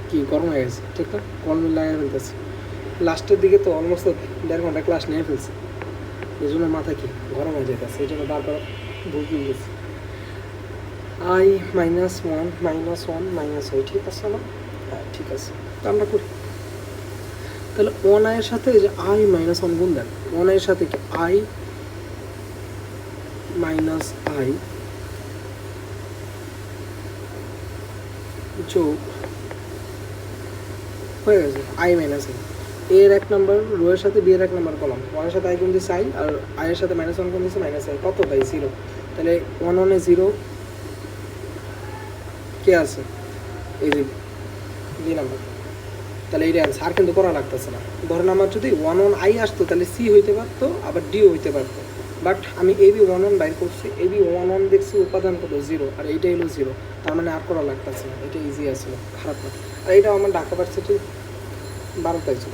কি গরম হয়ে গেছে, ঠিক না? গরম লাগিয়ে ফেলতেছি, লাস্টের দিকে তো অলমোস্ট 1.5 ঘন্টা ক্লাস নিয়ে ফেলছি, এই জন্য মাথা কি গরম হয়ে যেতেছে, এই জন্য বারবার ভুল গেছি। i -1 -1 -1, ঠিক আছে না? হ্যাঁ, ঠিক আছে, তো আমরা করি। তাহলে 1i এর সাথে এই যে i -1 গুণ দেন, 1i এর সাথে কি i -i যোগ হয়ে গেছে i - i। এর 1 নাম্বার রো এর সাথে বি এর 1 নাম্বার কলাম, 1 এর সাথে i গুণ দিচ্ছে i, আর i এর সাথে -1 গুণ দিচ্ছে -i, কত পাই? 0। তাহলে 1-1-এ 0 কে আছে? এই যে বি নাম্বার। তাহলে এই অ্যান্সার আর কিন্তু করা লাগতেছে না। ধরেন আমার যদি 1-1i আসতো, তাহলে সি হইতে পারতো, আবার ডিও হইতে পারতো, বাট আমি এবি 1-1 বাইর করছি, এবি 1-1 দেখছি উপাদান কত 0, আর এইটাই হলো 0, তার মানে আর করা লাগতেছে না, এটা ইজি আসলো, খারাপ না। আর এইটাও আমার ঢাকা ভার্সিটি 12টাই ছিল,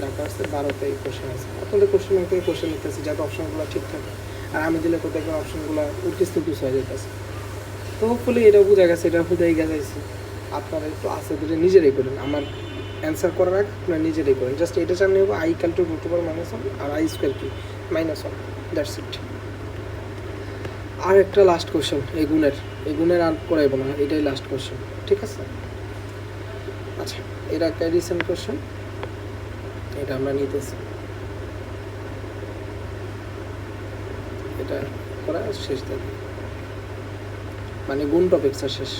ঢাকা আসছে 12টাই কোশ্চেন আছে। আপনাদের কোশ্চেন থেকে কোশ্চেন নিতেছি যাতে অপশনগুলো ঠিক থাকে, আর আমি দিলে তো দেখবেন অপশনগুলো উঠকিস তুকিস হয়ে যেতেছে। তো হোপফুলি এটাও বোঝা গেছে, এটা হুদাই গেছে। আপনারা একটু আস্তে ধীরে নিজেরাই করেন, আমার অ্যান্সার করার আগে আপনারা নিজেরাই করেন। জাস্ট এটা জানিয়ে নেবো i = √1 আর i স্কোয়ার কি -1, দ্যাটস ইট। আর একটা লাস্ট কোশ্চেন, এই গুণের আর করাইবো না, এটাই লাস্ট কোশ্চেন, ঠিক আছে? আচ্ছা, এটা একটা রিসেন্ট কোশ্চেন, এটা আমরা নিতেছি, এটা করা শেষ থাকবে, মানে গুণ টপিকসটা শেষ,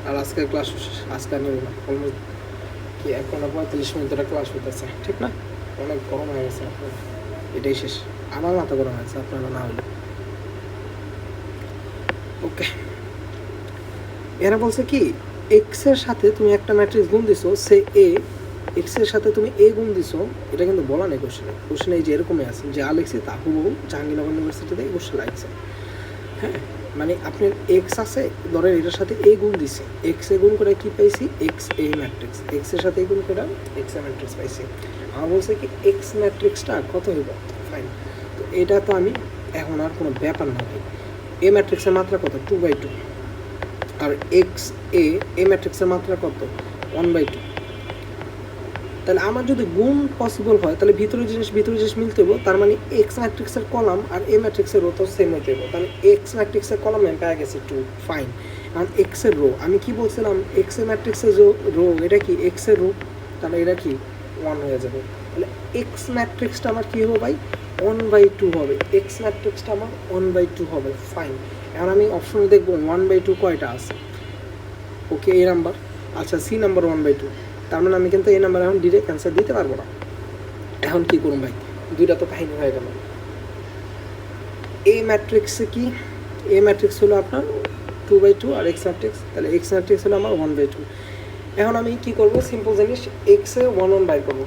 আর আজকের ক্লাস শেষ। আজকে নেব না, অলমোস্ট কি 1:45 মিনিট ধরে ক্লাস হইতেছে, ঠিক না? অনেক গরম হয়ে গেছে, এটাই শেষ। আমার মাথা গরম হয়েছে, আপনারা না হলে। ওকে, এরা বলছে কি এক্স এর সাথে তুমি একটা ম্যাট্রিক্স গুণ দিছো, সে এ, এক্স এর সাথে তুমি এ গুণ দিছো, এটা কিন্তু বলা নেই কোশ্চেনে এই যে এরকমই আছে, যা লিখছি তা হুবহু জাহাঙ্গীরনগর ইউনিভার্সিটিতে এই কোশ্চেন লাগছে। হ্যাঁ, মানে আপনার এক্স আছে, ধরেন এটার সাথে এ গুণ দিছে, এক্স এ গুণ করে কি পাইছি? এক্স এ ম্যাট্রিক্স, এক্স এর সাথে এ গুণ করে এক্স এ ম্যাট্রিক্স পাইছি। আমার বলছে কি এক্স ম্যাট্রিক্সটা কত হইব? ফাইন, তো এটা তো আমি এখন আর কোনো ব্যাপার না ভাই। এ ম্যাট্রিক্সের মাত্রা কত? 2/2, আর এক্স এ ম্যাট্রিক্সের মাত্রা কত? 1/2। তাহলে আমার যদি গুণ পসিবল হয়, তাহলে ভিতরে জিনিস মিলতে হবে, তার মানে এক্স ম্যাট্রিক্সের কলাম আর এ ম্যাট্রিক্সের রো তো সেম হইতে হবে। তাহলে এক্স ম্যাট্রিক্সের কলাম আমি পেয়ে গেছি 2, ফাইন। আর এক্সের রো আমি কি বলছিলাম, এক্স এর ম্যাট্রিক্সের রো এটা কি এক্সের রো, তাহলে এটা কি 1 হয়ে যাবে। তাহলে এক্স ম্যাট্রিক্সটা আমার কী হবে ভাই? 1/2 হবে, এক্স ম্যাট্রিক্সটা আমার 1/2 হবে, ফাইন। এখন আমি অপশনে দেখবো 1/2 কয়টা আছে। ওকে, এ নাম্বার, আচ্ছা সি নাম্বার 1/2, তার মানে আমি কিন্তু এই নাম্বার এখন ডিরেক্ট অ্যান্সার দিতে পারবো না। এখন কী করুন ভাই, দুইটা তো কাহিনী হয়ে গেল। এ ম্যাট্রিক্সে কি, এ ম্যাট্রিক্স হলো আপনার 2/2, আর এক্স ম্যাট্রিক্স, তাহলে এক্স ম্যাট্রিক্স হলো আমার 1/2। এখন আমি কি করবো, সিম্পল জিনিস, এক্সে 1-1 বাইর করবো।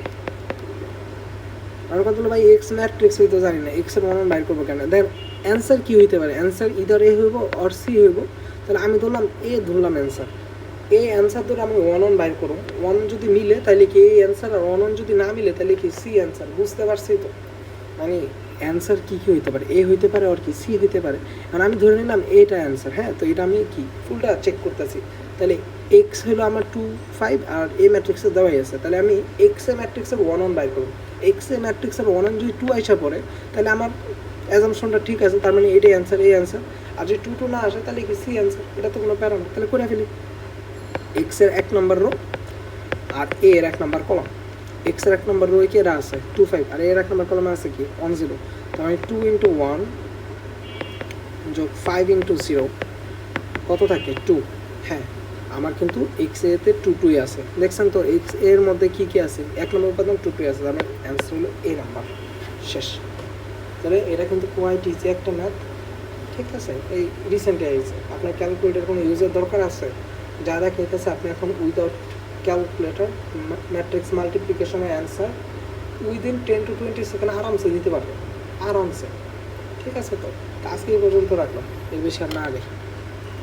আমার কথা হলো ভাই এক্স ম্যাট্রিক্স হইতে জানি না, এক্সের 1-1 বাইর করবো কেন? দেন অ্যান্সার কী হইতে পারে? অ্যান্সার ইদার এ হইব অর সি হইব। তাহলে আমি ধরলাম এ, ধরলাম অ্যান্সার, এই অ্যান্সার ধরে আমি ওয়ান ওয়ান বাইর করুন, ওয়ান যদি মিলে তাহলে কি এই অ্যান্সার, আর ওয়ান ওয়ান যদি না মিলে তাহলে কি সি অ্যান্সার। বুঝতে পারছি তো? মানে অ্যান্সার কী কী হইতে পারে, এ হইতে পারে আর কি সি হইতে পারে। আর আমি ধরে নিলাম এটা অ্যান্সার, হ্যাঁ, তো এটা আমি কি ফুলটা চেক করতেছি। তাহলে এক্স হলো আমার 2 5 আর এ ম্যাট্রিক্সে দেওয়াই আছে, তাহলে আমি এক্স এ ম্যাট্রিক্সের ওয়ান ওয়ান বাইর করব। এক্স এ ম্যাট্রিক্সের ওয়ান ওয়ান যদি 2 আইসা পড়ে তাহলে আমার অ্যাজামশনটা ঠিক আছে, তার মানে এটাই অ্যান্সার, এই অ্যান্সার। আর যদি 2 2 না আসে তাহলে কি সি অ্যান্সার, এটা তো কোনো প্যারা না। তাহলে করে ফেলি এক্সের 1 নম্বর রো আর এ এর 1 নম্বর কলাম। এক্সের 1 নম্বর রো কি এরা আছে 2 5 আর এর 1 নম্বর কলামে আছে কি 1 0। তার মানে 2 × 1 যোগ 5 × 0 কত থাকে 2। হ্যাঁ, আমার কিন্তু এক্স এতে 2 2 আছে, দেখছেন তো? এক্স এর মধ্যে কি কি আছে, 1 নম্বর উপাদান 2 2 আছে, তার মানে অ্যান্সার হলো এ নাম্বার। শেষ। তাহলে এটা কিন্তু কোয়াইট ইজি একটা ম্যাথ, ঠিক আছে? এই রিসেন্টলি আইছে, আপনার ক্যালকুলেটার কোনো ইউজের দরকার আছে? যা দেখাইতেছে আপনি এখন উইদাউট ক্যালকুলেটর ম্যাট্রিক্স মাল্টিপ্লিকেশনের অ্যান্সার উইদিন 10 to 20 সেকেন্ড আরামসে দিতে পারবেন, আরামসে। ঠিক আছে? তো আজকে এই পর্যন্ত রাখলাম, এর বেশি আর না আগে।